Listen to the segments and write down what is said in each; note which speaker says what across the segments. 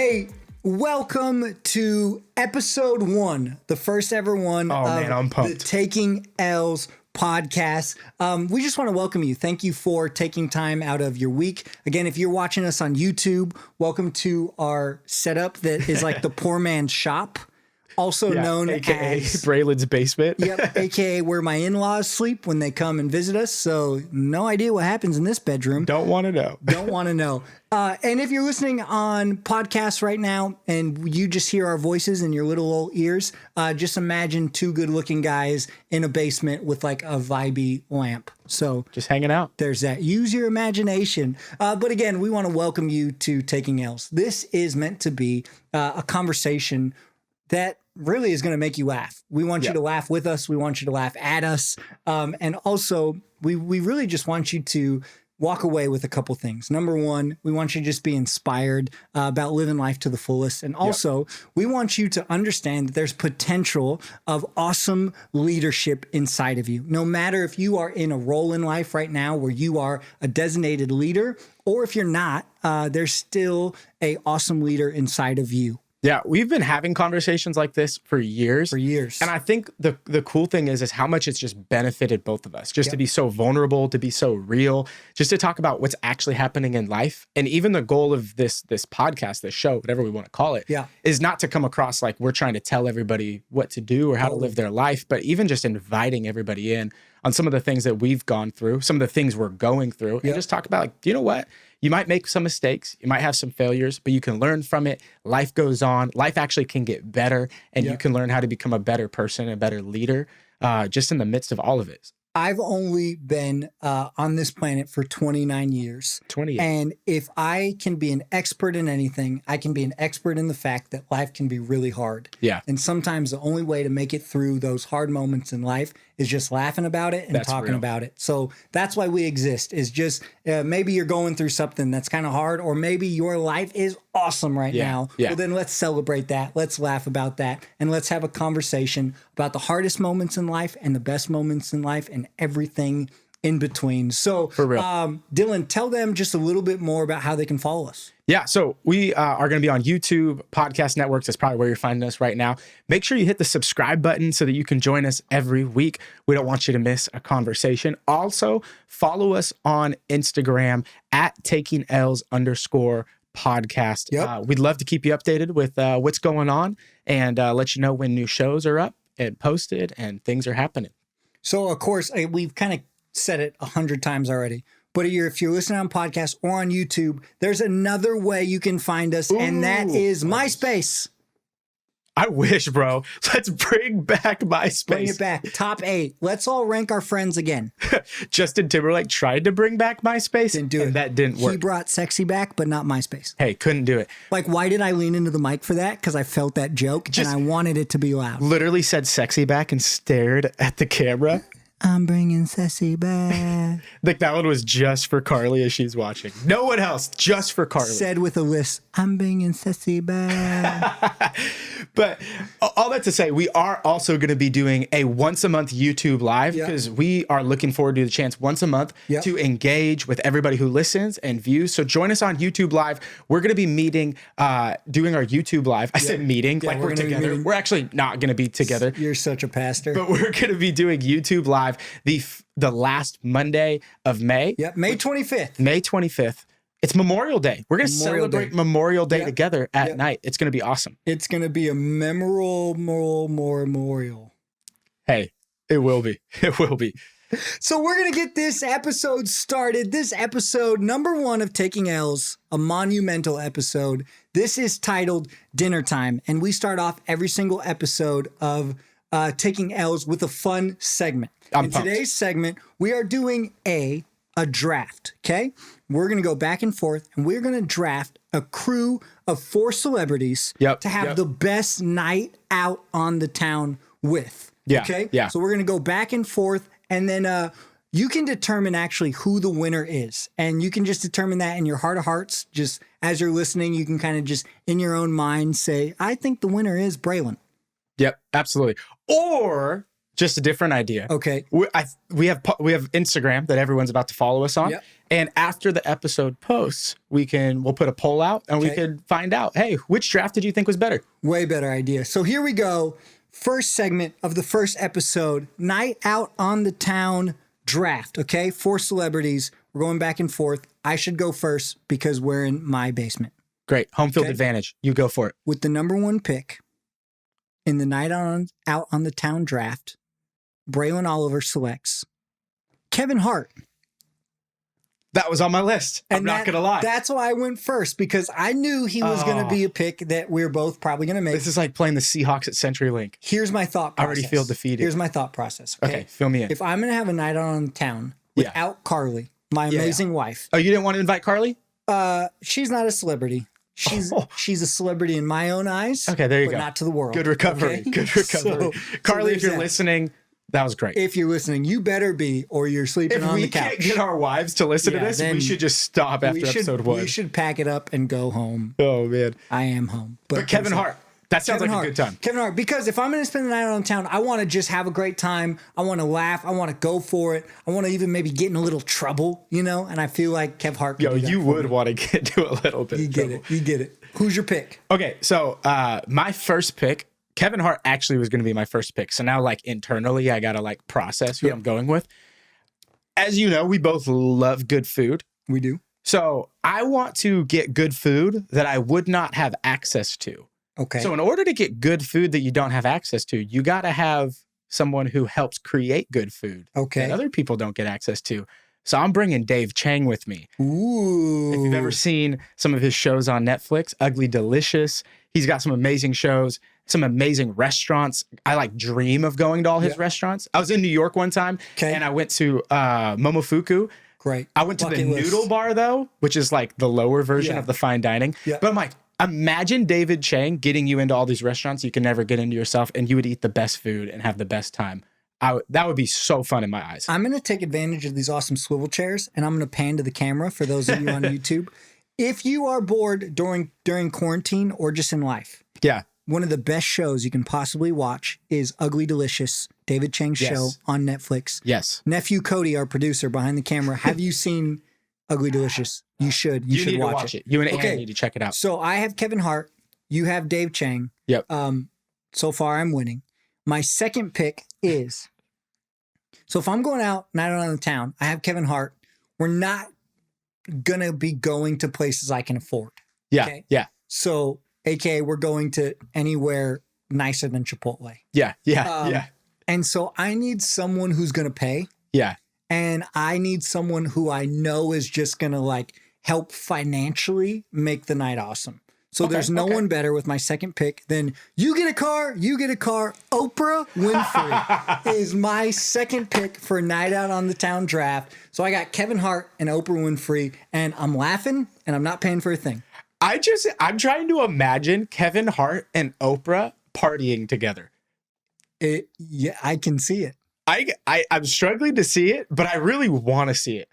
Speaker 1: Hey, welcome to episode 1, the first ever one
Speaker 2: I'm pumped.
Speaker 1: the Taking L's podcast. We just want to welcome you. Thank you for taking time out of your week. Again, if you're watching us on YouTube, welcome to our setup that is like the poor man's shop, also known
Speaker 2: AKA
Speaker 1: as
Speaker 2: Braylon's basement.
Speaker 1: Yep, AKA where my in-laws sleep when they come and visit us. So no idea what happens in this bedroom.
Speaker 2: Don't want to know.
Speaker 1: Don't want to know. And if you're listening on podcasts right now and you just hear our voices in your little old ears, just imagine two good-looking guys in a basement with like a vibey lamp. So
Speaker 2: Just hanging out.
Speaker 1: there's that. Use your imagination. But again, we want to welcome you to Taking L's. This is meant to be a conversation that really is going to make you laugh. We want you to laugh with us. We want you to laugh at us. And also, we really just want you to walk away with a couple things. Number one, we want you to just be inspired about living life to the fullest. And also, we want you to understand that there's potential of awesome leadership inside of you. No matter if you are in a role in life right now where you are a designated leader, or if you're not, there's still a awesome leader inside of you.
Speaker 2: Yeah, we've been having conversations like this for years. And I think the cool thing is how much it's just benefited both of us, just to be so vulnerable, to be so real, just to talk about what's actually happening in life. And even the goal of this podcast, this show, whatever we want to call it, is not to come across like we're trying to tell everybody what to do or how to live their life, but even just inviting everybody in on some of the things that we've gone through, some of the things we're going through, and just talk about, like, you know what? You might make some mistakes, you might have some failures, but you can learn from it. Life goes on. Life actually can get better, and you can learn how to become a better person, a better leader, just in the midst of all of it.
Speaker 1: I've only been on this planet for 29 years.
Speaker 2: 28.
Speaker 1: And if I can be an expert in anything, I can be an expert in the fact that life can be really hard.
Speaker 2: Yeah.
Speaker 1: And sometimes the only way to make it through those hard moments in life is just laughing about it and talking about it. So that's why we exist, is just maybe you're going through something that's kind of hard, or maybe your life is awesome right now.
Speaker 2: Yeah.
Speaker 1: Well, then let's celebrate that. Let's laugh about that. And let's have a conversation about the hardest moments in life and the best moments in life and everything in between. So,
Speaker 2: For real.
Speaker 1: Dillon, tell them just a little bit more about how they can follow us.
Speaker 2: Yeah, so we are going to be on YouTube, podcast networks. That's probably where you're finding us right now. Make sure you hit the subscribe button so that you can join us every week. We don't want you to miss a conversation. Also, follow us on Instagram at TakingLs_podcast. We'd love to keep you updated with what's going on and let you know when new shows are up and posted and things are happening.
Speaker 1: So, of course, we've kind of said it 100 times already. But if you're listening on podcast or on YouTube, there's another way you can find us, and that is MySpace.
Speaker 2: I wish, bro. Let's bring back MySpace.
Speaker 1: Bring it back. Top 8. Let's all rank our friends again.
Speaker 2: Justin Timberlake tried to bring back MySpace.
Speaker 1: Didn't do it.
Speaker 2: That didn't work.
Speaker 1: He brought sexy back, but not MySpace.
Speaker 2: Hey, couldn't do it.
Speaker 1: Like, why did I lean into the mic for that? Because I felt that joke, and I wanted it to be loud.
Speaker 2: Literally said sexy back and stared at the camera.
Speaker 1: I'm bringing Sassy back.
Speaker 2: Like, that one was just for Carly as she's watching. No one else, just for Carly.
Speaker 1: Said with a list, I'm bringing Sassy back.
Speaker 2: But all that to say, we are also going to be doing a once a month YouTube live, because we are looking forward to the chance once a month to engage with everybody who listens and views. So join us on YouTube live. We're going to be meeting, doing our YouTube live. I said meeting, like we're together. We're actually not going to be together.
Speaker 1: You're such a pastor.
Speaker 2: But we're going to be doing YouTube live the last Monday of May.
Speaker 1: Yep, May 25th.
Speaker 2: May 25th. It's Memorial Day. We're going to celebrate Memorial Day together at night. It's going to be awesome.
Speaker 1: It's going to be a memorial.
Speaker 2: Hey, it will be. It will be.
Speaker 1: So we're going to get this episode started. This episode, number 1 of Taking L's, a monumental episode. This is titled Dinnertime, and we start off every single episode of Taking L's with a fun segment. In today's segment, we are doing a draft, okay? We're going to go back and forth, and we're going to draft a crew of 4 celebrities to have the best night out on the town with. Okay?
Speaker 2: Yeah.
Speaker 1: So we're going to go back and forth, and then you can determine actually who the winner is. And you can just determine that in your heart of hearts. Just as you're listening, you can kind of just in your own mind say, I think the winner is Braylon.
Speaker 2: Yep, absolutely. Or Just a different idea.
Speaker 1: Okay.
Speaker 2: We have Instagram that everyone's about to follow us on.
Speaker 1: Yep.
Speaker 2: And after the episode posts, we'll put a poll out and we could find out, hey, which draft did you think was better?
Speaker 1: Way better idea. So here we go. First segment of the first episode, Night Out on the Town draft. Okay. 4 celebrities. We're going back and forth. I should go first because we're in my basement.
Speaker 2: Great. Home field advantage. You go for it.
Speaker 1: With the number 1 pick in the Night Out on the Town draft, Braylon Oliver selects Kevin Hart.
Speaker 2: That was on my list. I'm not going to lie.
Speaker 1: That's why I went first, because I knew he was going to be a pick that we're both probably going to make.
Speaker 2: This is like playing the Seahawks at CenturyLink.
Speaker 1: Here's my thought process.
Speaker 2: I already feel defeated.
Speaker 1: Here's my thought process.
Speaker 2: Okay, fill me in.
Speaker 1: If I'm going to have a night out on the town without Carly, my amazing wife.
Speaker 2: Oh, you didn't want to invite Carly?
Speaker 1: She's not a celebrity. She's a celebrity in my own eyes.
Speaker 2: Okay, there you go.
Speaker 1: But not to the world.
Speaker 2: Good recovery. Okay? Good recovery. Carly, if you're listening, that was great.
Speaker 1: If you're listening, you better be, or you're sleeping on the couch.
Speaker 2: If we can't get our wives to listen to this, we should just stop after episode 1.
Speaker 1: We should pack it up and go home.
Speaker 2: Oh, man.
Speaker 1: I am home.
Speaker 2: But Kevin Hart. That sounds like a good time.
Speaker 1: Kevin Hart, because if I'm going to spend the night out in town, I want to just have a great time. I want to laugh. I want to go for it. I want to even maybe get in a little trouble, And I feel like Kev Hart could do that.
Speaker 2: You would want to get into a little bit
Speaker 1: of trouble. You get it. Who's your pick?
Speaker 2: Okay, so my first pick, Kevin Hart actually was going to be my first pick. So now, like, internally, I got to, process who I'm going with. As you know, we both love good food.
Speaker 1: We do.
Speaker 2: So I want to get good food that I would not have access to.
Speaker 1: Okay.
Speaker 2: So in order to get good food that you don't have access to, you got to have someone who helps create good food that other people don't get access to. So I'm bringing Dave Chang with me.
Speaker 1: Ooh.
Speaker 2: If you've ever seen some of his shows on Netflix, Ugly Delicious, he's got some amazing shows, some amazing restaurants. I dream of going to all his restaurants. I was in New York one time and I went to Momofuku.
Speaker 1: Great.
Speaker 2: I went to the noodle bar though, which is like the lower version of the fine dining. Yeah. But I'm like, imagine David Chang getting you into all these restaurants you can never get into yourself, and you would eat the best food and have the best time. That would be so fun in my eyes.
Speaker 1: I'm going to take advantage of these awesome swivel chairs, and I'm going to pan to the camera for those of you on YouTube. If you are bored during quarantine or just in life, one of the best shows you can possibly watch is Ugly Delicious, David Chang's show on Netflix.
Speaker 2: Yes.
Speaker 1: Nephew Cody, our producer behind the camera, have you seen Ugly Delicious? You should. You should watch it.
Speaker 2: You and Anna need to check it out.
Speaker 1: So I have Kevin Hart. You have Dave Chang.
Speaker 2: Yep.
Speaker 1: So far, I'm winning. My second pick is, so if I'm going out night out on the town, I have Kevin Hart. We're not going to be going to places I can afford.
Speaker 2: Yeah.
Speaker 1: Okay?
Speaker 2: Yeah.
Speaker 1: So, AKA, we're going to anywhere nicer than Chipotle.
Speaker 2: Yeah. Yeah. Yeah.
Speaker 1: And so I need someone who's going to pay.
Speaker 2: Yeah.
Speaker 1: And I need someone who I know is just going to help financially make the night awesome. So there's no one better with my second pick than you get a car. Oprah Winfrey is my second pick for night out on the town draft. So I got Kevin Hart and Oprah Winfrey, and I'm laughing and I'm not paying for a thing.
Speaker 2: I'm trying to imagine Kevin Hart and Oprah partying together.
Speaker 1: Yeah, I can see it.
Speaker 2: I'm struggling to see it, but I really want to see it.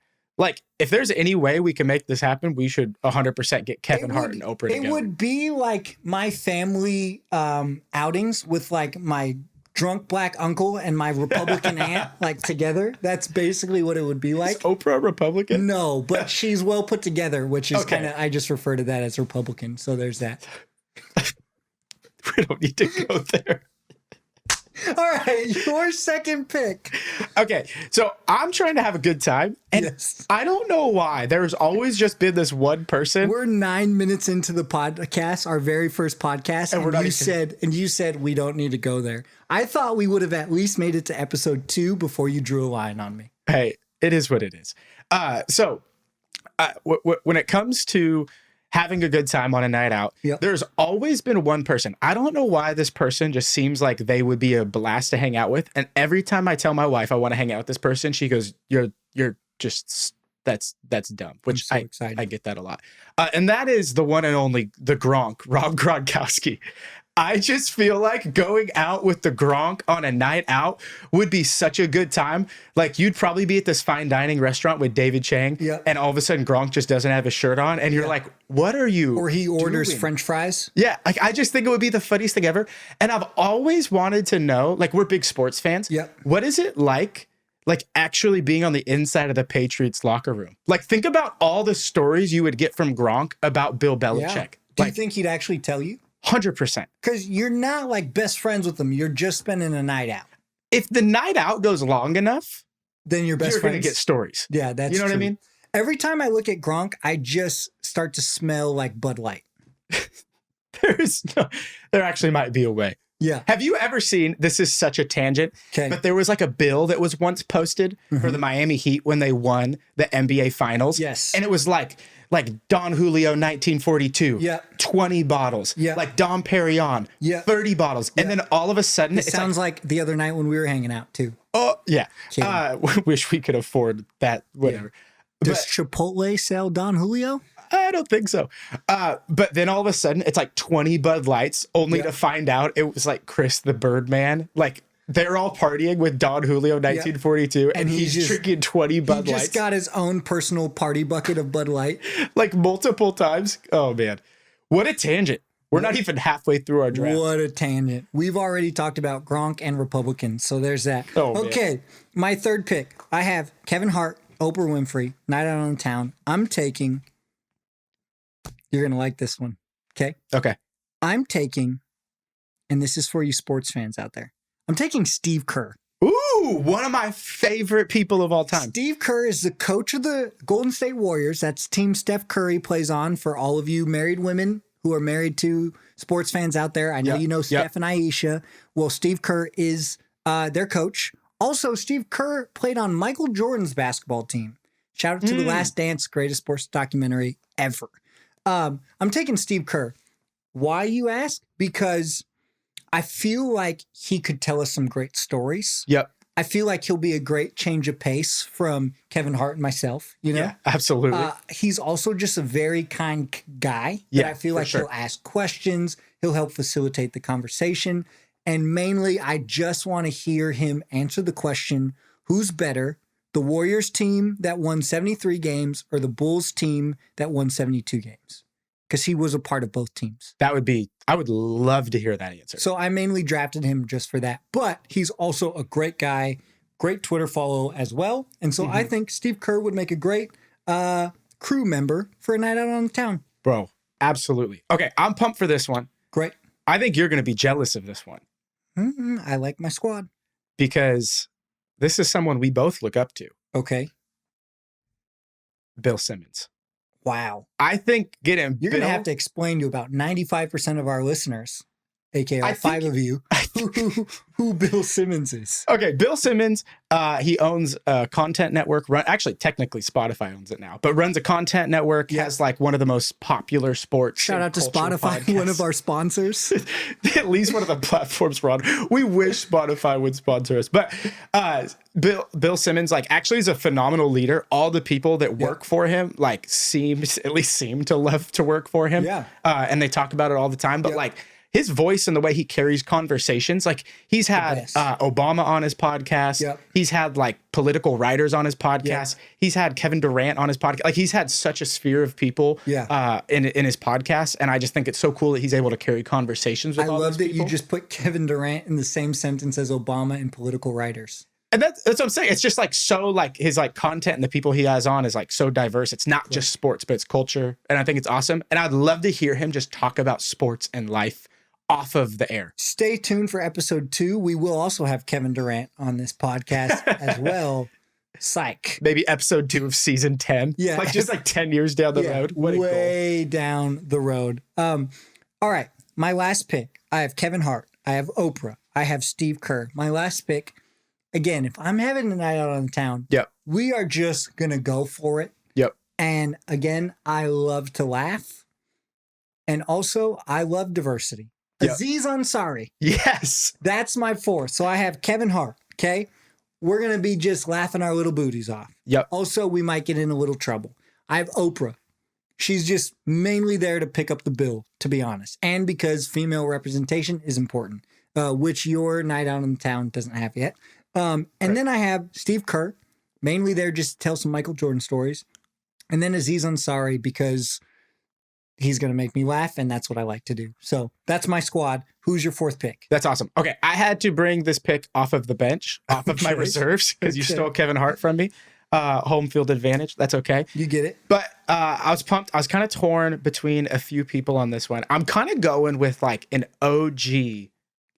Speaker 2: If there's any way we can make this happen, we should 100% get Kevin Hart and Oprah together.
Speaker 1: It would be like my family outings with my drunk black uncle and my Republican aunt together. That's basically what it would be like.
Speaker 2: Is Oprah a Republican?
Speaker 1: No, but she's well put together, which is kind of, I just refer to that as Republican. So there's that.
Speaker 2: We don't need to go there.
Speaker 1: All right, your second pick.
Speaker 2: Okay, so I'm trying to have a good time, and I don't know why. There's always just been this one person.
Speaker 1: We're 9 minutes into the podcast, our very first podcast, and you said we don't need to go there. I thought we would have at least made it to episode 2 before you drew a line on me.
Speaker 2: Hey, it is what it is. When it comes to having a good time on a night out, there's always been one person. I don't know why this person just seems like they would be a blast to hang out with. And every time I tell my wife I want to hang out with this person, she goes, you're just, that's dumb, which I get that a lot. And that is the one and only, the Rob Gronkowski. I just feel like going out with the Gronk on a night out would be such a good time. Like you'd probably be at this fine dining restaurant with David Chang, and all of a sudden Gronk just doesn't have his shirt on, and you're like, "What are you?"
Speaker 1: Or he orders
Speaker 2: doing?
Speaker 1: French fries.
Speaker 2: Yeah, like I just think it would be the funniest thing ever. And I've always wanted to know, like we're big sports fans.
Speaker 1: Yep.
Speaker 2: What is it like actually being on the inside of the Patriots locker room? Like think about all the stories you would get from Gronk about Bill Belichick.
Speaker 1: Yeah. Do you think he'd actually tell you?
Speaker 2: 100%.
Speaker 1: Because you're not like best friends with him. You're just spending a night out.
Speaker 2: If the night out goes long enough,
Speaker 1: then you're
Speaker 2: going to get stories.
Speaker 1: Yeah, that's
Speaker 2: You know
Speaker 1: true.
Speaker 2: what I mean?
Speaker 1: Every time I look at Gronk, I just start to smell like Bud Light.
Speaker 2: There actually might be a way.
Speaker 1: Yeah.
Speaker 2: Have you ever seen, this is such a tangent,
Speaker 1: Okay.
Speaker 2: but there was like a bill that was once posted for the Miami Heat when they won the NBA Finals.
Speaker 1: Yes.
Speaker 2: And it was like Don Julio 1942,
Speaker 1: Yeah.
Speaker 2: 20 bottles.
Speaker 1: Yeah.
Speaker 2: Like Dom Perignon,
Speaker 1: Yeah.
Speaker 2: 30 bottles. And then all of a sudden,
Speaker 1: It sounds like the other night when we were hanging out too.
Speaker 2: oh, yeah. Wish we could afford that, whatever.
Speaker 1: Does Chipotle sell Don Julio?
Speaker 2: I don't think so. But then all of a sudden, it's like 20 Bud Lights, only to find out it was like Chris the Birdman. Like they're all partying with Don Julio 1942, and he's just drinking 20 Bud Lights.
Speaker 1: He just got his own personal party bucket of Bud Light.
Speaker 2: Like multiple times. Oh, man. What a tangent. We're not even halfway through our draft.
Speaker 1: What a tangent. We've already talked about Gronk and Republicans, so there's that.
Speaker 2: Oh,
Speaker 1: okay, my third pick. I have Kevin Hart, Oprah Winfrey, Night Out on the Town. I'm taking... You're going to like this one. Okay?
Speaker 2: Okay.
Speaker 1: I'm taking, and this is for you sports fans out there, I'm taking Steve Kerr.
Speaker 2: Ooh, one of my favorite people of all time.
Speaker 1: Steve Kerr is the coach of the Golden State Warriors. That's team Steph Curry plays on for all of you married women who are married to sports fans out there. I know you know Steph and Aisha. Well, Steve Kerr is their coach. Also, Steve Kerr played on Michael Jordan's basketball team. Shout out to The Last Dance, greatest sports documentary ever. I'm taking Steve Kerr. Why, you ask? Because I feel like he could tell us some great stories.
Speaker 2: Yep.
Speaker 1: I feel like he'll be a great change of pace from Kevin Hart and myself, you know?
Speaker 2: Yeah, absolutely.
Speaker 1: He's also just a very kind guy. Yeah, I feel like he'll ask questions. He'll help facilitate the conversation. And mainly, I just want to hear him answer the question, who's better, the Warriors team that won 73 games or the Bulls team that won 72 games? Because he was a part of both teams.
Speaker 2: I would love to hear that answer.
Speaker 1: So I mainly drafted him just for that. But he's also a great guy, great Twitter follow as well. And so I think Steve Kerr would make a great crew member for a night out on the town.
Speaker 2: Bro, absolutely. Okay, I'm pumped for this one.
Speaker 1: Great.
Speaker 2: I think you're going to be jealous of this one.
Speaker 1: I like my squad.
Speaker 2: Because this is someone we both look up to.
Speaker 1: Okay.
Speaker 2: Bill Simmons.
Speaker 1: Wow.
Speaker 2: I think getting
Speaker 1: You're going to have to explain to about 95% of our listeners, aka five of you, who Bill Simmons is.
Speaker 2: Okay, Bill Simmons, he owns a content network. Actually, technically Spotify owns it now, but runs a content network, has like one of the most popular sports.
Speaker 1: Shout out to Spotify, one of our sponsors.
Speaker 2: At least one of the platforms we're on. We wish Spotify would sponsor us. But Bill Simmons, like, actually is a phenomenal leader. All the people that work for him, like, seem to love to work for him.
Speaker 1: Yeah.
Speaker 2: And they talk about it all the time. But like, his voice and the way he carries conversations, like he's had Obama on his podcast.
Speaker 1: Yep.
Speaker 2: He's had like political writers on his podcast. Yep. He's had Kevin Durant on his podcast. Like he's had such a sphere of people in his podcast. And I just think it's so cool that he's able to carry conversations with all those people. I love
Speaker 1: that you just put Kevin Durant in the same sentence as Obama and political writers.
Speaker 2: And that's what I'm saying. It's just like so like his like content and the people he has on is like so diverse. It's not just sports, but it's culture. And I think it's awesome. And I'd love to hear him just talk about sports and life off of the air.
Speaker 1: Stay tuned for episode 2. We will also have Kevin Durant on this podcast as well. Psych.
Speaker 2: Maybe episode 2 of season 10. Yeah. Like just like 10 years down the road. What
Speaker 1: way down the road. All right. My last pick. I have Kevin Hart. I have Oprah. I have Steve Kerr. My last pick. Again, if I'm having a night out on the town, we are just going to go for it.
Speaker 2: Yep.
Speaker 1: And again, I love to laugh. And also, I love diversity. Aziz Ansari.
Speaker 2: Yes.
Speaker 1: That's my 4th. So I have Kevin Hart. Okay. We're going to be just laughing our little booties off.
Speaker 2: Yep.
Speaker 1: Also, we might get in a little trouble. I have Oprah. She's just mainly there to pick up the bill, to be honest. And because female representation is important, which your night out in the town doesn't have yet. And then I have Steve Kerr, mainly there just to tell some Michael Jordan stories. And then Aziz Ansari, because he's going to make me laugh, and that's what I like to do. So that's my squad. Who's your fourth pick?
Speaker 2: That's awesome. Okay, I had to bring this pick off of the bench, off of my reserves, because you stole Kevin Hart from me. Home field advantage. That's okay.
Speaker 1: You get it.
Speaker 2: But I was pumped. I was kind of torn between a few people on this one. I'm kind of going with like an OG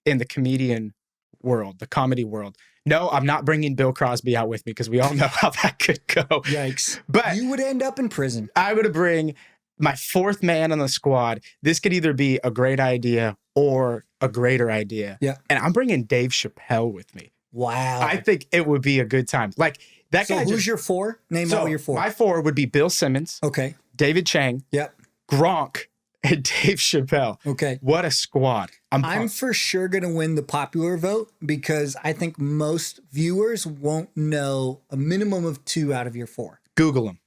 Speaker 2: in the comedian world, the comedy world. No, I'm not bringing Bill Crosby out with me because we all know how that could go.
Speaker 1: Yikes.
Speaker 2: But
Speaker 1: you would end up in prison.
Speaker 2: I would bring my fourth man on the squad. This could either be a great idea or a greater idea.
Speaker 1: Yeah.
Speaker 2: And I'm bringing Dave Chappelle with me.
Speaker 1: Wow.
Speaker 2: I think it would be a good time. Like that guy.
Speaker 1: So who's your four? Name all your four.
Speaker 2: My four would be Bill Simmons.
Speaker 1: Okay.
Speaker 2: David Chang.
Speaker 1: Yep.
Speaker 2: Gronk. And Dave Chappelle.
Speaker 1: Okay.
Speaker 2: What a squad.
Speaker 1: I'm for sure going to win the popular vote because I think most viewers won't know a minimum of 2 out of your 4.
Speaker 2: Google them.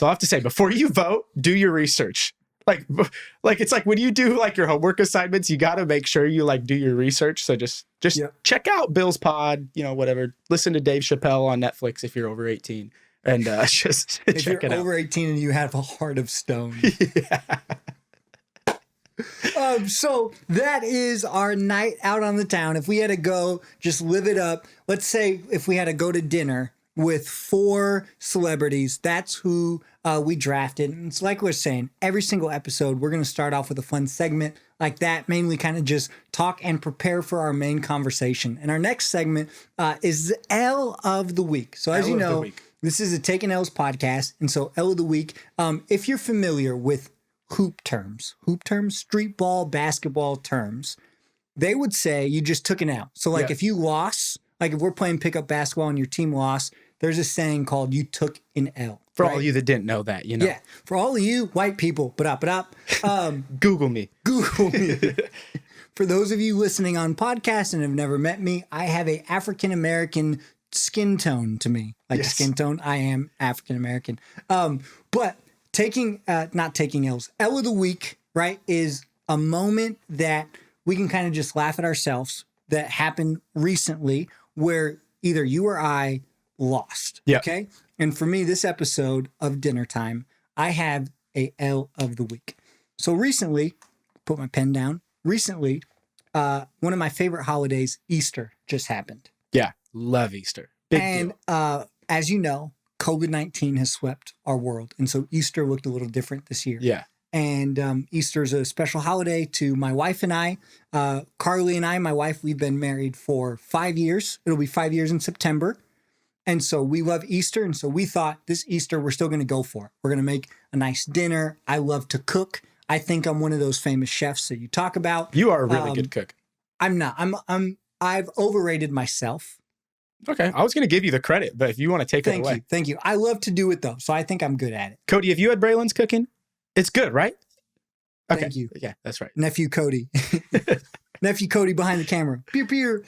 Speaker 2: So I have to say, before you vote, do your research. Like it's like when you do like your homework assignments, you got to make sure you like do your research. So just check out Bill's pod, whatever. Listen to Dave Chappelle on Netflix if you're over 18 and just
Speaker 1: if
Speaker 2: check it out.
Speaker 1: If you're over 18 and you have a heart of stone.
Speaker 2: Yeah.
Speaker 1: So that is our night out on the town. If we had to go just live it up, let's say if we had to go to dinner with 4 celebrities, that's who we drafted. And it's like we're saying, every single episode, we're going to start off with a fun segment like that, mainly kind of just talk and prepare for our main conversation. And our next segment is the L of the week. So as you know, this is a Taking L's podcast. And so L of the week, if you're familiar with hoop terms, street ball, basketball terms, they would say you just took an L. So like if you lost, like if we're playing pickup basketball and your team lost, there's a saying called you took an L.
Speaker 2: For all of you that didn't know that,
Speaker 1: Yeah. For all of you white people,
Speaker 2: Google me.
Speaker 1: Google me. For those of you listening on podcasts and have never met me, I have a African-American skin tone to me. Skin tone, I am African-American. But not taking L's. L of the week, right, is a moment that we can kind of just laugh at ourselves that happened recently where either you or I lost.
Speaker 2: Yep.
Speaker 1: Okay. And for me, this episode of Dinner Time, I have a L of the week. So recently, put my pen down. Recently, one of my favorite holidays, Easter, just happened.
Speaker 2: Yeah. Love Easter. Big deal.
Speaker 1: As you know, COVID-19 has swept our world. And so Easter looked a little different this year.
Speaker 2: Yeah.
Speaker 1: And Easter is a special holiday to my wife and I. Carly and I, my wife, we've been married for 5 years. It'll be 5 years in September. And so we love Easter. And so we thought this Easter, we're still going to go for it. We're going to make a nice dinner. I love to cook. I think I'm one of those famous chefs that you talk about.
Speaker 2: You are a really good cook.
Speaker 1: I'm not. I've overrated myself.
Speaker 2: Okay. I was going to give you the credit, but if you want to take it away.
Speaker 1: Thank you. I love to do it though. So I think I'm good at it.
Speaker 2: Cody, have you had Braylon's cooking? It's good, right? Okay.
Speaker 1: Thank you.
Speaker 2: Yeah, that's right.
Speaker 1: Nephew Cody. Nephew Cody behind the camera. Pew, pew.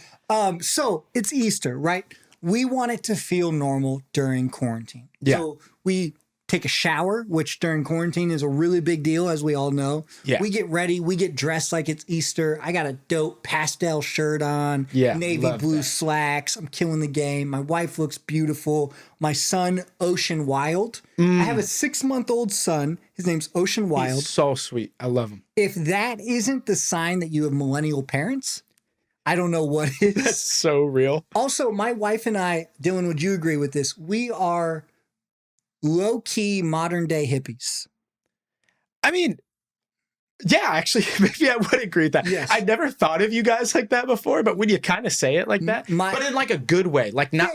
Speaker 1: So it's Easter, right? We want it to feel normal during quarantine.
Speaker 2: Yeah.
Speaker 1: So we take a shower, which during quarantine is a really big deal, as we all know.
Speaker 2: Yeah.
Speaker 1: We get ready. We get dressed like it's Easter. I got a dope pastel shirt on.
Speaker 2: Yeah.
Speaker 1: Navy blue slacks. I'm killing the game. My wife looks beautiful. My son, Ocean Wild. I have a 6-month-old son. His name's Ocean Wild.
Speaker 2: He's so sweet. I love him.
Speaker 1: If that isn't the sign that you have millennial parents, I don't know what is.
Speaker 2: That's so real.
Speaker 1: Also, my wife and I, Dylan, would you agree with this? We are low-key modern-day hippies.
Speaker 2: I mean, yeah, actually, maybe I would agree with that.
Speaker 1: Yes.
Speaker 2: I never thought of you guys like that before, but when you kind of say it like that, but in like a good way, like not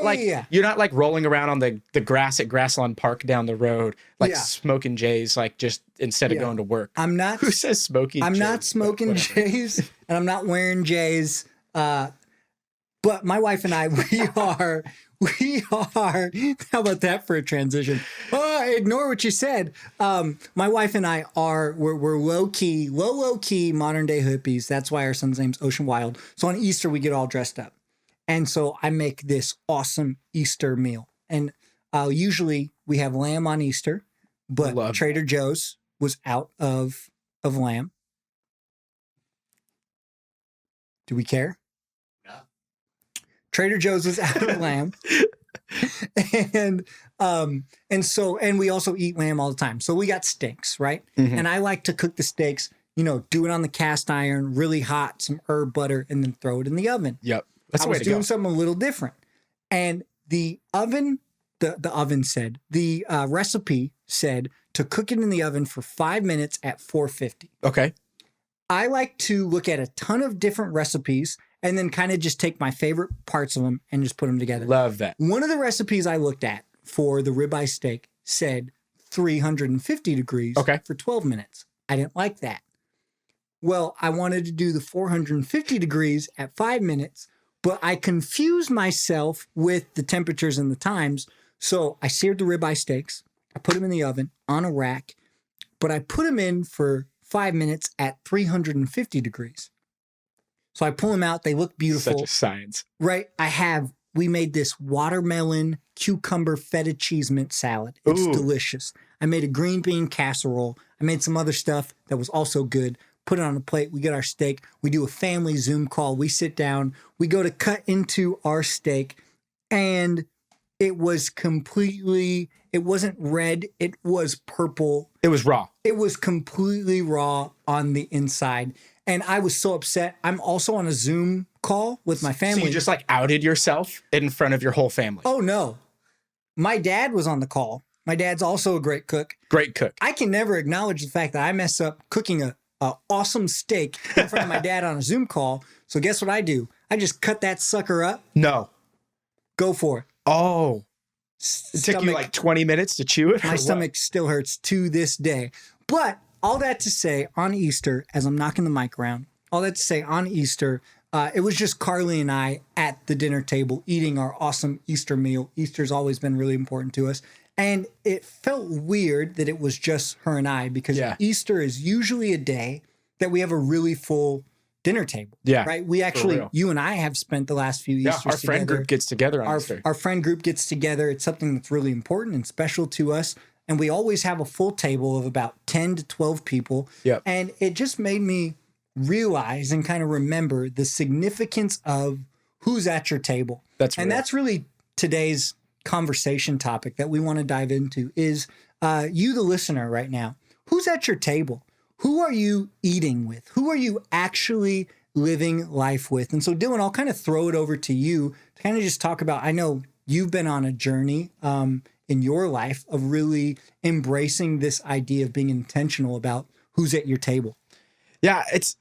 Speaker 2: you're not like rolling around on the grass at Grasslawn Park down the road, like smoking J's, like just instead of going to work.
Speaker 1: I'm not.
Speaker 2: Who says smoking?
Speaker 1: I'm not smoking J's, and I'm not wearing J's. But my wife and I, we are. How about that for a transition? Ignore what you said. My wife and I we're low key modern day hippies. That's why our son's name's Ocean Wild. So on Easter we get all dressed up, and so I make this awesome Easter meal. And usually we have lamb on Easter, but Trader Joe's was out of lamb. Do we care?
Speaker 3: No.
Speaker 1: Trader Joe's was out of lamb. And we also eat lamb all the time. So we got steaks, right?
Speaker 2: Mm-hmm.
Speaker 1: And I like to cook the steaks, do it on the cast iron, really hot, some herb butter, and then throw it in the oven.
Speaker 2: Yep. That's
Speaker 1: I
Speaker 2: the way
Speaker 1: was
Speaker 2: to
Speaker 1: doing
Speaker 2: go.
Speaker 1: something a little different. And the oven, the oven said, the recipe said to cook it in the oven for 5 minutes at 450.
Speaker 2: Okay.
Speaker 1: I like to look at a ton of different recipes and then kind of just take my favorite parts of them and just put them together.
Speaker 2: Love that.
Speaker 1: One of the recipes I looked at for the ribeye steak said 350 degrees for 12 minutes. I didn't like that. Well, I wanted to do the 450 degrees at 5 minutes, but I confused myself with the temperatures and the times. So I seared the ribeye steaks. I put them in the oven on a rack, but I put them in for 5 minutes at 350 degrees. So I pull them out. They look beautiful.
Speaker 2: Such a science.
Speaker 1: Right. We made this watermelon cucumber feta cheese mint salad. It's delicious. I made a green bean casserole. I made some other stuff that was also good. Put it on a plate. We get our steak. We do a family Zoom call. We sit down. We go to cut into our steak. And it was it wasn't red. It was purple.
Speaker 2: It was raw.
Speaker 1: It was completely raw on the inside. And I was so upset. I'm also on a Zoom call with my family.
Speaker 2: So you just outed yourself in front of your whole family.
Speaker 1: Oh, no. My dad was on the call. My dad's also a great cook.
Speaker 2: Great cook.
Speaker 1: I can never acknowledge the fact that I mess up cooking a awesome steak in front of my dad on a Zoom call. So guess what I do? I just cut that sucker up.
Speaker 2: No.
Speaker 1: Go for it.
Speaker 2: Oh. It took you 20 minutes to chew it?
Speaker 1: My stomach still hurts to this day. But all that to say, on Easter, as I'm knocking the mic around, all that to say, on Easter, it was just Carly and I at the dinner table eating our awesome Easter meal. Easter's always been really important to us. And it felt weird that it was just her and I because Easter is usually a day that we have a really full dinner table. Yeah. Right? We actually, you and I have spent the last few Easters together.
Speaker 2: Our friend group gets together on Easter.
Speaker 1: Our friend group gets together. It's something that's really important and special to us. And we always have a full table of about 10 to 12 people. Yep. And it just made me realize and kind of remember the significance of who's at your table. That's really today's conversation topic that we want to dive into is you, the listener right now. Who's at your table? Who are you eating with? Who are you actually living life with? And so, Dylan, I'll kind of throw it over to you to kind of just talk about, I know you've been on a journey in your life of really embracing this idea of being intentional about who's at your table.
Speaker 2: Yeah, it's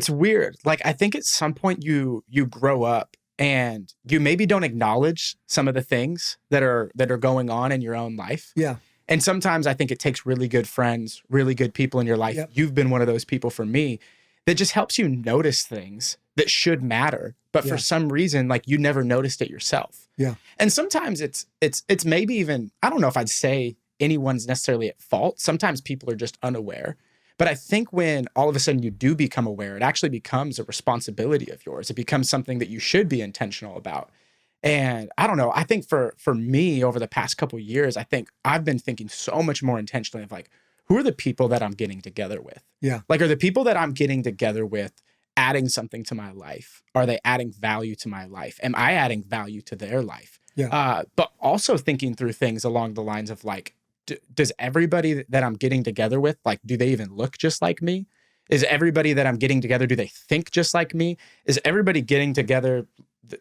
Speaker 2: weird. I think at some point you grow up and you maybe don't acknowledge some of the things that are going on in your own life.
Speaker 1: Yeah.
Speaker 2: And sometimes I think it takes really good friends, really good people in your life. Yep. You've been one of those people for me that just helps you notice things that should matter. But for some reason, you never noticed it yourself.
Speaker 1: Yeah.
Speaker 2: And sometimes it's maybe even, I don't know if I'd say anyone's necessarily at fault. Sometimes people are just unaware. But I think when all of a sudden you do become aware, it actually becomes a responsibility of yours. It becomes something that you should be intentional about. And I don't know, I think for me over the past couple of years, I think I've been thinking so much more intentionally of who are the people that I'm getting together with?
Speaker 1: Yeah.
Speaker 2: Are the people that I'm getting together with adding something to my life? Are they adding value to my life? Am I adding value to their life?
Speaker 1: Yeah.
Speaker 2: But also thinking through things along the lines of does everybody that I'm getting together with, do they even look just like me? Is everybody that I'm getting together, do they think just like me? Is everybody getting together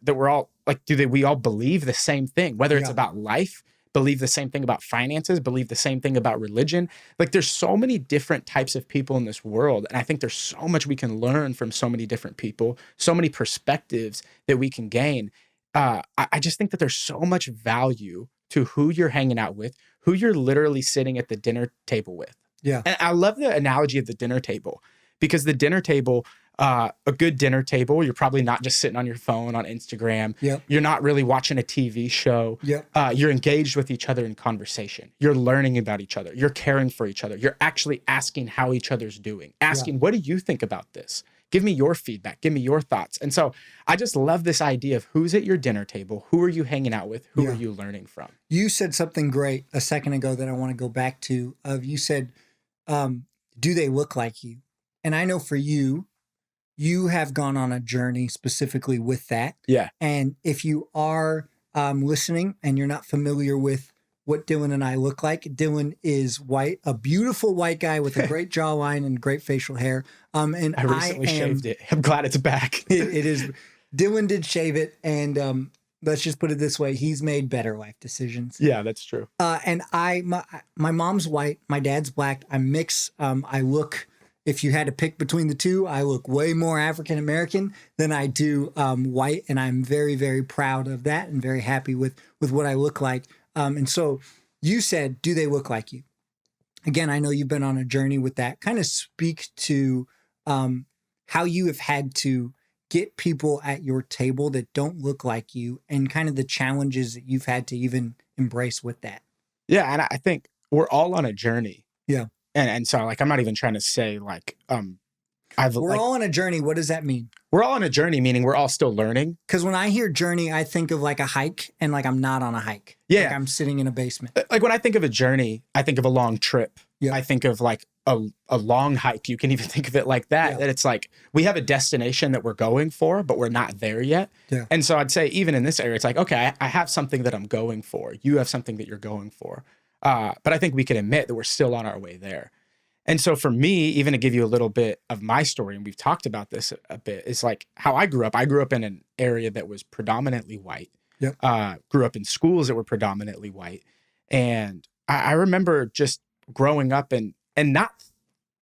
Speaker 2: that we're all we all believe the same thing, whether it's about life, believe the same thing about finances, believe the same thing about religion. There's so many different types of people in this world. And I think there's so much we can learn from so many different people, so many perspectives that we can gain. I just think that there's so much value to who you're hanging out with, who you're literally sitting at the dinner table with.
Speaker 1: Yeah.
Speaker 2: And I love the analogy of the dinner table because the dinner table, a good dinner table, you're probably not just sitting on your phone on Instagram.
Speaker 1: Yep.
Speaker 2: You're not really watching a TV show.
Speaker 1: Yep.
Speaker 2: You're engaged with each other in conversation. You're learning about each other. You're caring for each other. You're actually asking how each other's doing, asking, what do you think about this? Give me your feedback. Give me your thoughts. And so I just love this idea of who's at your dinner table. Who are you hanging out with? Who are you learning from?
Speaker 1: You said something great a second ago that I want to go back to. You said do they look like you? And I know for you, you have gone on a journey specifically with that.
Speaker 2: Yeah.
Speaker 1: And if you are listening and you're not familiar with what Dillon and I look like, Dillon is white, a beautiful white guy with a great jawline and great facial hair. And
Speaker 2: I recently shaved it. I'm glad it's back.
Speaker 1: It is. Dillon did shave it, and let's just put it this way: he's made better life decisions.
Speaker 2: Yeah, that's true.
Speaker 1: And my mom's white, my dad's black. I'm mixed. I look. If you had to pick between the two, I look way more African American than I do white, and I'm very, very proud of that, and very happy with what I look like. And so, you said, do they look like you? Again, I know you've been on a journey with that. Kind of speak to how you have had to get people at your table that don't look like you, and kind of the challenges that you've had to even embrace with that.
Speaker 2: Yeah, and I think we're all on a journey.
Speaker 1: Yeah.
Speaker 2: And so, like, I'm not even trying to say, like,
Speaker 1: we're all on a journey. What does that mean?
Speaker 2: We're all on a journey, meaning we're all still learning.
Speaker 1: Because when I hear journey, I think of like a hike, and like I'm not on a hike.
Speaker 2: Yeah.
Speaker 1: Like I'm sitting in a basement.
Speaker 2: Like when I think of a journey, I think of a long trip.
Speaker 1: Yeah.
Speaker 2: I think of like a long hike. You can even think of it like that.
Speaker 1: Yeah.
Speaker 2: That it's like we have a destination that we're going for, but we're not there yet.
Speaker 1: Yeah.
Speaker 2: And so I'd say even in this area, it's like, okay, I have something that I'm going for. You have something that you're going for. But I think we can admit that we're still on our way there. And so for me, even to give you a little bit of my story, and we've talked about this a bit, is like how I grew up. I grew up in an area that was predominantly white.
Speaker 1: Yep.
Speaker 2: Grew up in schools that were predominantly white. And I remember just growing up and not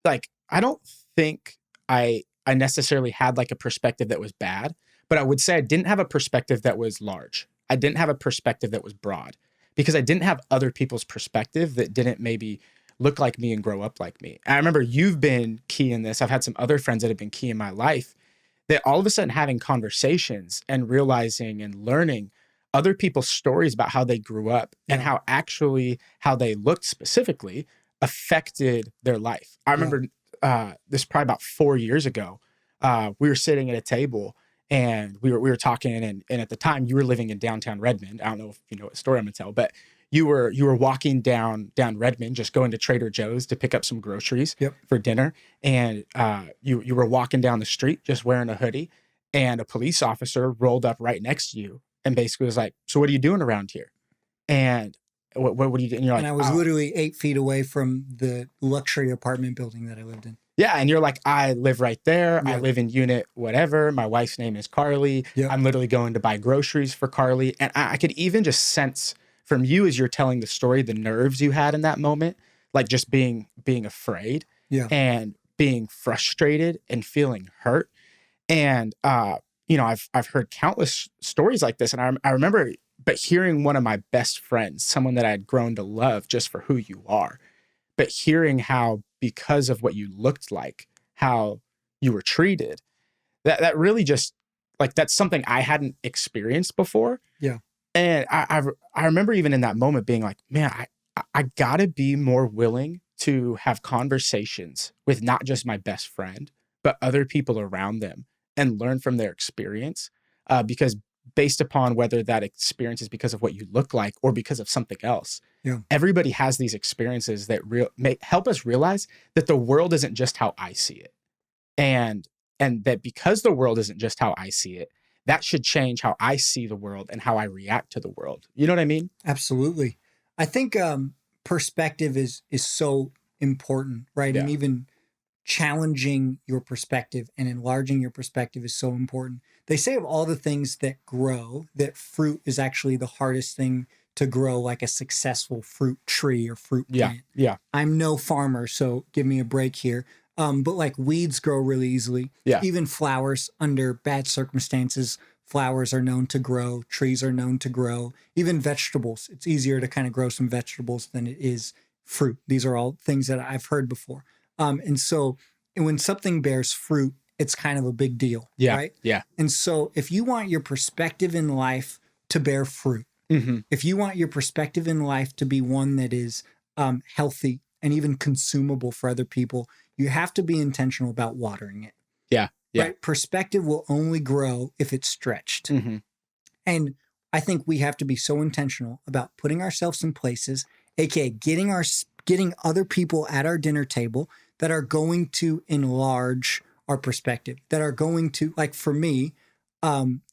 Speaker 2: like, I don't think I necessarily had like a perspective that was bad, but I would say I didn't have a perspective that was large. I didn't have a perspective that was broad because I didn't have other people's perspective that didn't maybe look like me and grow up like me. And I remember you've been key in this. I've had some other friends that have been key in my life that all of a sudden having conversations and realizing and learning other people's stories about how they grew up and how they looked specifically affected their life. I remember this is probably about 4 years ago. We were sitting at a table and we were talking, and at the time you were living in downtown Redmond. I don't know if you know what story I'm gonna tell, but you were walking down Redmond, just going to Trader Joe's to pick up some groceries for dinner. And you were walking down the street just wearing a hoodie, and a police officer rolled up right next to you and basically was like, "So what are you doing around here?" And what do you do? And you're like,
Speaker 1: and I was literally 8 feet away from the luxury apartment building that I lived in.
Speaker 2: Yeah. And you're like, I live right there. I live in unit whatever. My wife's name is Carly. I'm literally going to buy groceries for Carly. And I could even just sense from you as you're telling the story, the nerves you had in that moment, like just being afraid and being frustrated and feeling hurt. And, I've heard countless stories like this. And I remember, but hearing one of my best friends, someone that I had grown to love just for who you are, but hearing how, because of what you looked like, how you were treated, that really just like, that's something I hadn't experienced before.
Speaker 1: Yeah.
Speaker 2: And I remember even in that moment being like, man, I gotta be more willing to have conversations with not just my best friend, but other people around them and learn from their experience. Because based upon whether that experience is because of what you look like or because of something else, everybody has these experiences that help us realize that the world isn't just how I see it. And that because the world isn't just how I see it, that should change how I see the world and how I react to the world. You know what I mean?
Speaker 1: Absolutely. I think perspective is so important, right?
Speaker 2: Yeah.
Speaker 1: And even challenging your perspective and enlarging your perspective is so important. They say of all the things that grow, that fruit is actually the hardest thing to grow, like a successful fruit tree or fruit plant.
Speaker 2: Yeah.
Speaker 1: I'm no farmer, so give me a break here. But like weeds grow really easily.
Speaker 2: Yeah.
Speaker 1: Even flowers under bad circumstances, flowers are known to grow. Trees are known to grow. Even vegetables. It's easier to kind of grow some vegetables than it is fruit. These are all things that I've heard before. And so when something bears fruit, it's kind of a big deal.
Speaker 2: Yeah.
Speaker 1: Right?
Speaker 2: Yeah.
Speaker 1: And so if you want your perspective in life to bear fruit, if you want your perspective in life to be one that is healthy and even consumable for other people, you have to be intentional about watering it.
Speaker 2: Yeah.
Speaker 1: Right? Perspective will only grow if it's stretched. And I think we have to be so intentional about putting ourselves in places, aka getting getting other people at our dinner table that are going to enlarge our perspective, that are going to, like for me,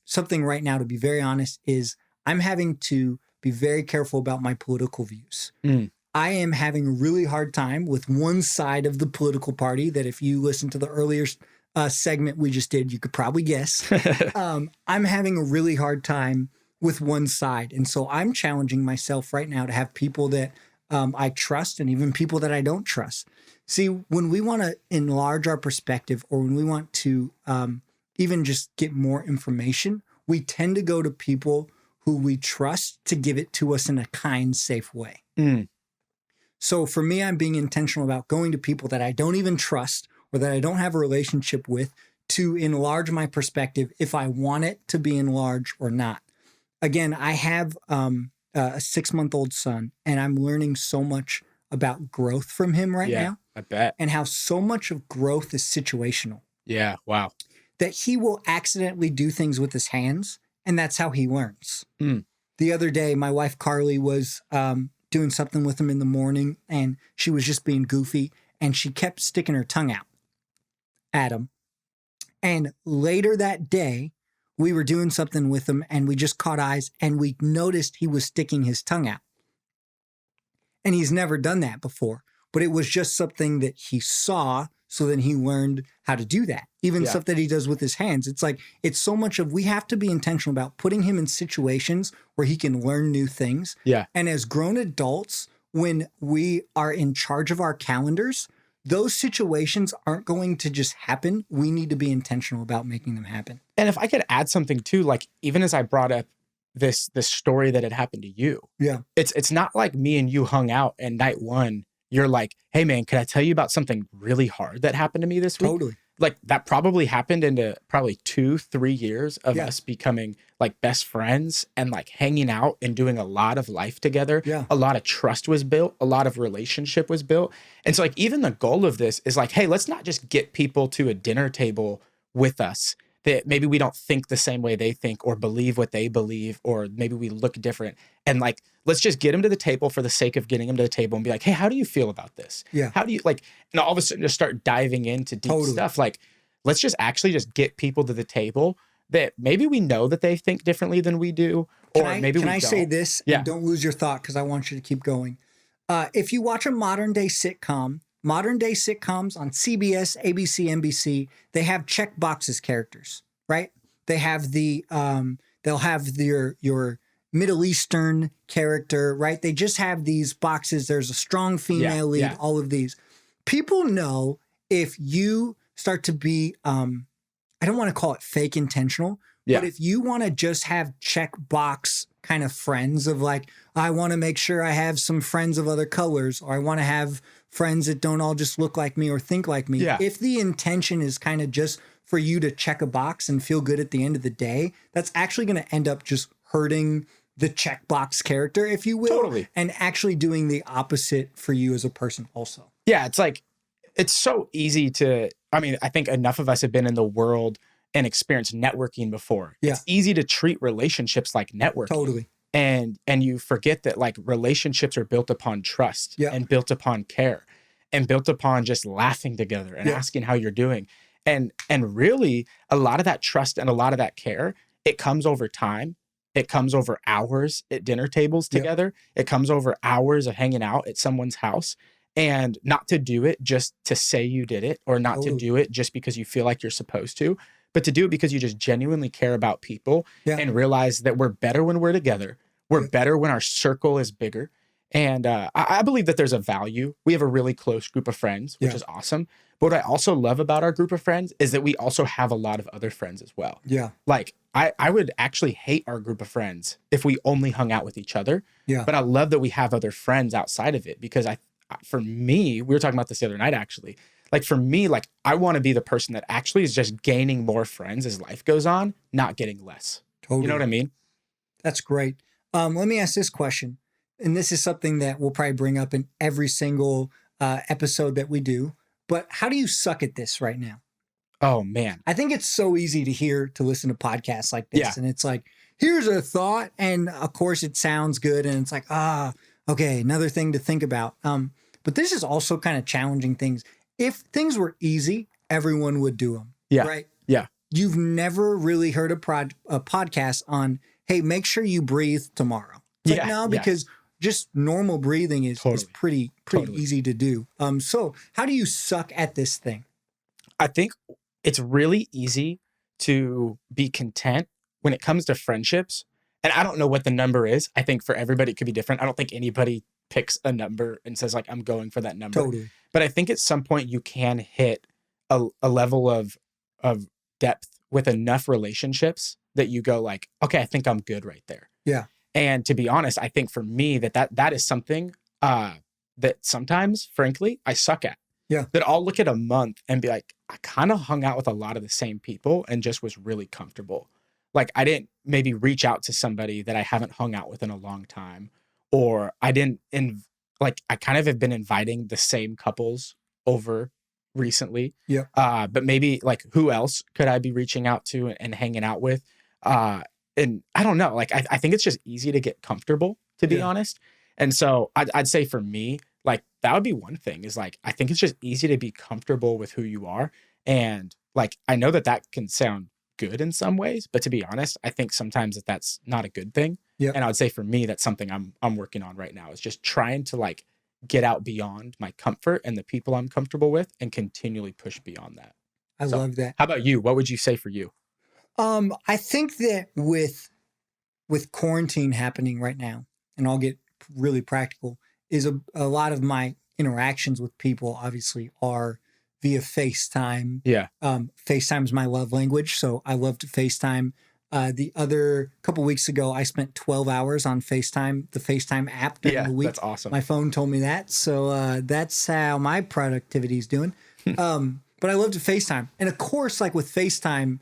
Speaker 1: something right now, to be very honest, is I'm having to be very careful about my political views. I am having a really hard time with one side of the political party that if you listen to the earlier segment we just did, you could probably guess. I'm having a really hard time with one side. And so I'm challenging myself right now to have people that I trust and even people that I don't trust. See, when we want to enlarge our perspective or when we want to even just get more information, we tend to go to people who we trust to give it to us in a kind, safe way. So for me, I'm being intentional about going to people that I don't even trust or that I don't have a relationship with to enlarge my perspective if I want it to be enlarged or not. Again, I have a 6-month-old son, and I'm learning so much about growth from him right now.
Speaker 2: I bet.
Speaker 1: And how so much of growth is situational.
Speaker 2: Yeah, wow.
Speaker 1: That he will accidentally do things with his hands, and that's how he learns. The other day, my wife Carly was doing something with him in the morning, and she was just being goofy, and she kept sticking her tongue out at him. And later that day, we were doing something with him, and we just caught eyes, and we noticed he was sticking his tongue out. And he's never done that before, but it was just something that he saw, so then he learned how to do that. Even stuff that he does with his hands. It's like, it's so much of, we have to be intentional about putting him in situations where he can learn new things.
Speaker 2: Yeah.
Speaker 1: And as grown adults, when we are in charge of our calendars, those situations aren't going to just happen. We need to be intentional about making them happen.
Speaker 2: And if I could add something too, like even as I brought up this story that had happened to you.
Speaker 1: Yeah.
Speaker 2: It's not like me and you hung out and night one, you're like, hey man, can I tell you about something really hard that happened to me this week?
Speaker 1: Totally.
Speaker 2: Like that probably happened into probably 2-3 years of us becoming like best friends and like hanging out and doing a lot of life together.
Speaker 1: Yeah.
Speaker 2: A lot of trust was built. A lot of relationship was built. And so like even the goal of this is like, hey, let's not just get people to a dinner table with us that maybe we don't think the same way they think or believe what they believe, or maybe we look different. And like, let's just get them to the table for the sake of getting them to the table and be like, hey, how do you feel about this?
Speaker 1: Yeah.
Speaker 2: How do you like, and all of a sudden just start diving into deep stuff. Like, let's just actually just get people to the table that maybe we know that they think differently than we do. Or maybe we don't.
Speaker 1: Can I say this?
Speaker 2: Yeah.
Speaker 1: And don't lose your thought because I want you to keep going. If you watch a modern day sitcoms on CBS, ABC, NBC, they have check boxes characters, right? They have they'll have your Middle Eastern character, right? They just have these boxes. There's a strong female lead, all of these. People know if you start to be, I don't want to call it fake intentional, but if you want to just have check box kind of friends of like, I want to make sure I have some friends of other colors, or I want to have friends that don't all just look like me or think like me.
Speaker 2: Yeah.
Speaker 1: If the intention is kind of just for you to check a box and feel good at the end of the day, that's actually going to end up just hurting the checkbox character, if you will.
Speaker 2: Totally.
Speaker 1: And actually doing the opposite for you as a person also.
Speaker 2: Yeah. It's like, it's so easy to, I mean, I think enough of us have been in the world and experienced networking before.
Speaker 1: Yeah.
Speaker 2: It's easy to treat relationships like networking.
Speaker 1: Totally.
Speaker 2: And you forget that like relationships are built upon trust and built upon care and built upon just laughing together and asking how you're doing. And really a lot of that trust and a lot of that care, it comes over time. It comes over hours at dinner tables together. It comes over hours of hanging out at someone's house, and not to do it just to say you did it, or not to do it just because you feel like you're supposed to, but to do it because you just genuinely care about people and realize that we're better when we're together. We're better when our circle is bigger. And I believe that there's a value. We have a really close group of friends, which is awesome. But what I also love about our group of friends is that we also have a lot of other friends as well. Yeah. Like I would actually hate our group of friends if we only hung out with each other. Yeah. But I love that we have other friends outside of it, because for me, we were talking about this the other night, actually. Like for me, like I want to be the person that actually is just gaining more friends as life goes on, not getting less. Totally. You know what I mean? That's great.
Speaker 1: Let me ask this question. And this is something that we'll probably bring up in every single episode that we do. But how do you suck at this right now?
Speaker 2: Oh, man.
Speaker 1: I think it's so easy to listen to podcasts like this. Yeah. And it's like, here's a thought. And of course it sounds good. And it's like, okay, another thing to think about. But this is also kind of challenging things. If things were easy, everyone would do them.
Speaker 2: Yeah.
Speaker 1: Right?
Speaker 2: Yeah.
Speaker 1: You've never really heard a podcast on, hey, make sure you breathe tomorrow. It's like, no, because just normal breathing is pretty easy to do. So how do you suck at this thing?
Speaker 2: I think it's really easy to be content when it comes to friendships. And I don't know what the number is. I think for everybody it could be different. I don't think anybody picks a number and says like, I'm going for that number.
Speaker 1: Totally.
Speaker 2: But I think at some point you can hit a level of depth with enough relationships that you go like, okay, I think I'm good right there.
Speaker 1: Yeah.
Speaker 2: And to be honest, I think for me that is something that sometimes, frankly, I suck at.
Speaker 1: Yeah.
Speaker 2: That I'll look at a month and be like, I kind of hung out with a lot of the same people and just was really comfortable. Like I didn't maybe reach out to somebody that I haven't hung out with in a long time, or I didn't I kind of have been inviting the same couples over recently.
Speaker 1: Yeah.
Speaker 2: But maybe like who else could I be reaching out to and hanging out with? And I don't know, like I think it's just easy to get comfortable, to be honest. And so I'd say for me, like that would be one thing is like, I think it's just easy to be comfortable with who you are. And like, I know that can sound good in some ways, but to be honest, I think sometimes that's not a good thing.
Speaker 1: Yeah.
Speaker 2: And I would say for me, that's something I'm working on right now is just trying to like get out beyond my comfort and the people I'm comfortable with and continually push beyond that.
Speaker 1: I love that.
Speaker 2: How about you? What would you say for you?
Speaker 1: I think that with quarantine happening right now, and I'll get really practical, is a lot of my interactions with people obviously are via FaceTime.
Speaker 2: Yeah.
Speaker 1: FaceTime's my love language, so I love to FaceTime. The other couple weeks ago, I spent 12 hours on FaceTime, the FaceTime app during the week.
Speaker 2: That's awesome.
Speaker 1: My phone told me that, so that's how my productivity is doing. But I love to FaceTime. And of course, like with FaceTime,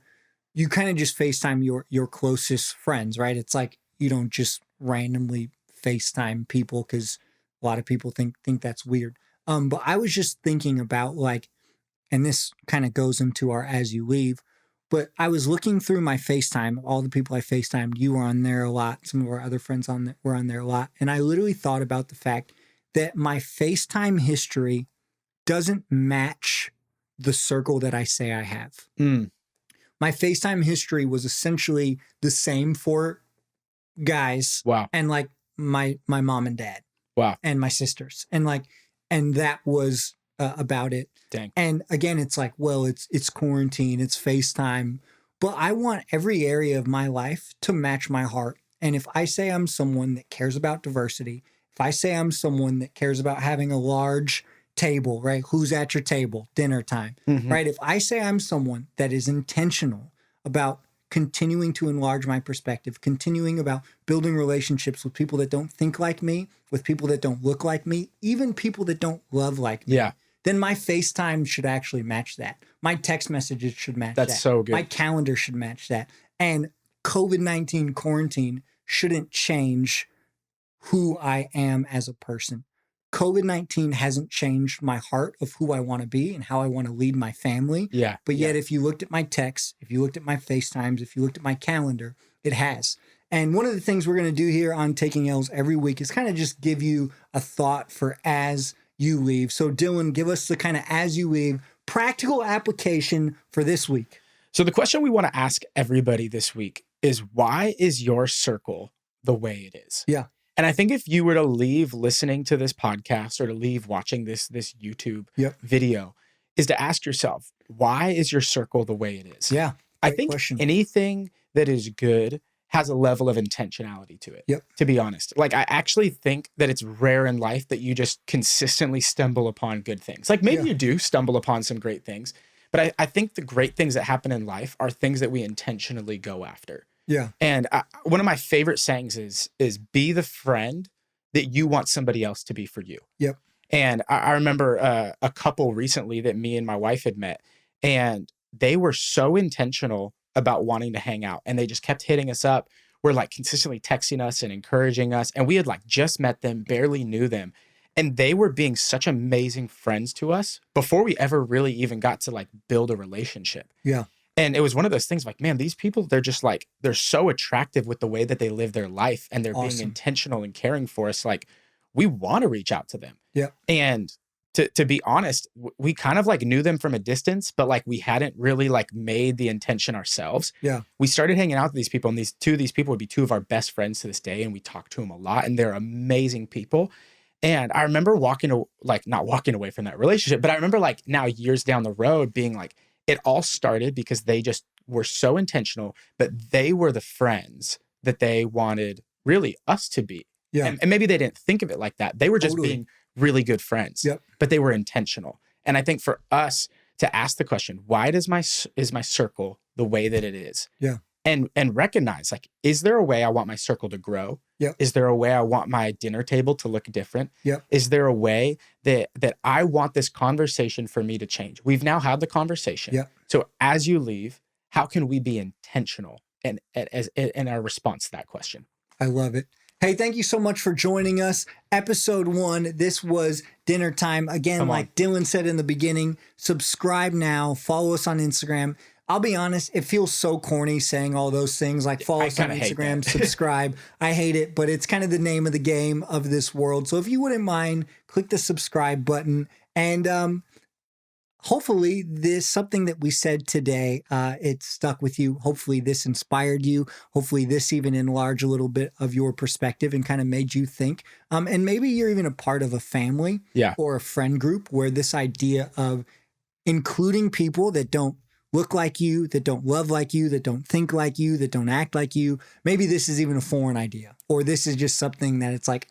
Speaker 1: you kind of just FaceTime your closest friends, right? It's like you don't just randomly FaceTime people because a lot of people think that's weird. But I was just thinking about like, and this kind of goes into our As You Leave, but I was looking through my FaceTime, all the people I FaceTimed, you were on there a lot, some of our other friends were on there a lot. And I literally thought about the fact that my FaceTime history doesn't match the circle that I say I have. My FaceTime history was essentially the same for guys.
Speaker 2: Wow.
Speaker 1: And like my mom and dad.
Speaker 2: Wow.
Speaker 1: And my sisters. And that was about it.
Speaker 2: Dang.
Speaker 1: And again, it's like, well, it's quarantine, it's FaceTime, but I want every area of my life to match my heart. And if I say I'm someone that cares about diversity, if I say I'm someone that cares about having a large table, right? Who's at your table? Dinner time, right? If I say I'm someone that is intentional about continuing to enlarge my perspective, continuing about building relationships with people that don't think like me, with people that don't look like me, even people that don't love like me, then my FaceTime should actually match that. My text messages should match that.
Speaker 2: That's so good.
Speaker 1: My calendar should match that. And COVID-19 quarantine shouldn't change who I am as a person. COVID-19 hasn't changed my heart of who I want to be and how I want to lead my family.
Speaker 2: Yeah.
Speaker 1: But yet, if you looked at my texts, if you looked at my FaceTimes, if you looked at my calendar, it has. And one of the things we're going to do here on Taking L's every week is kind of just give you a thought for as you leave. So Dillon, give us the kind of as you leave practical application for this week.
Speaker 2: So the question we want to ask everybody this week is, why is your circle the way it is?
Speaker 1: Yeah.
Speaker 2: And I think if you were to leave listening to this podcast or to leave watching this YouTube video, is to ask yourself, why is your circle the way it is?
Speaker 1: Yeah.
Speaker 2: I think anything that is good has a level of intentionality to it, to be honest. Like, I actually think that it's rare in life that you just consistently stumble upon good things. Like, maybe you do stumble upon some great things, but I think the great things that happen in life are things that we intentionally go after.
Speaker 1: Yeah.
Speaker 2: And one of my favorite sayings is be the friend that you want somebody else to be for you.
Speaker 1: Yep.
Speaker 2: And I remember a couple recently that me and my wife had met, and they were so intentional about wanting to hang out, and they just kept hitting us up. We're like consistently texting us and encouraging us. And we had like just met them, barely knew them. And they were being such amazing friends to us before we ever really even got to like build a relationship.
Speaker 1: Yeah.
Speaker 2: And it was one of those things like, man, these people, they're just like, they're so attractive with the way that they live their life, and they're being intentional and caring for us. Like, we want to reach out to them.
Speaker 1: Yeah.
Speaker 2: And to be honest, we kind of like knew them from a distance, but like we hadn't really like made the intention ourselves.
Speaker 1: Yeah.
Speaker 2: We started hanging out with these people, and these people would be two of our best friends to this day. And we talk to them a lot, and they're amazing people. And I remember not walking away from that relationship, but I remember like now years down the road being like, it all started because they just were so intentional, but they were the friends that they wanted really us to be.
Speaker 1: Yeah.
Speaker 2: And maybe they didn't think of it like that. They were just being really good friends, but they were intentional. And I think for us to ask the question, why is my circle the way that it is?
Speaker 1: Yeah.
Speaker 2: And recognize, like, is there a way I want my circle to grow?
Speaker 1: Yeah.
Speaker 2: Is there a way I want my dinner table to look different?
Speaker 1: Yeah.
Speaker 2: Is there a way that I want this conversation for me to change? We've now had the conversation.
Speaker 1: Yeah.
Speaker 2: So as you leave, how can we be intentional in our response to that question?
Speaker 1: I love it. Hey, thank you so much for joining us. Episode 1, this was Dinner Time. Again, like Dylan said in the beginning, subscribe now, follow us on Instagram. I'll be honest, it feels so corny saying all those things, like follow us on Instagram, subscribe. I hate it, but it's kind of the name of the game of this world. So if you wouldn't mind, click the subscribe button. And hopefully something that we said today, it stuck with you. Hopefully this inspired you. Hopefully this even enlarged a little bit of your perspective and kind of made you think. And maybe you're even a part of a family or a friend group where this idea of including people that don't look like you, that don't love like you, that don't think like you, that don't act like you. Maybe this is even a foreign idea, or this is just something that it's like,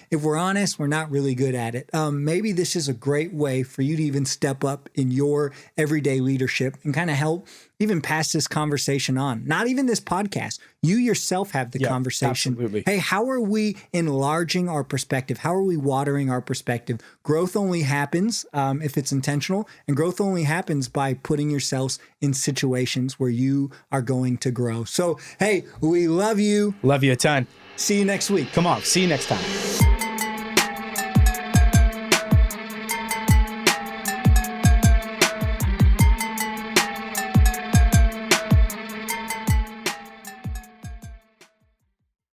Speaker 1: if we're honest, we're not really good at it. Maybe this is a great way for you to even step up in your everyday leadership and kind of help even pass this conversation on. Not even this podcast. You yourself have the conversation.
Speaker 2: Absolutely.
Speaker 1: Hey, how are we enlarging our perspective? How are we watering our perspective? Growth only happens if it's intentional, and growth only happens by putting yourselves in situations where you are going to grow. So, hey, we love you.
Speaker 2: Love you a ton.
Speaker 1: See you next week.
Speaker 2: Come on. See you next time.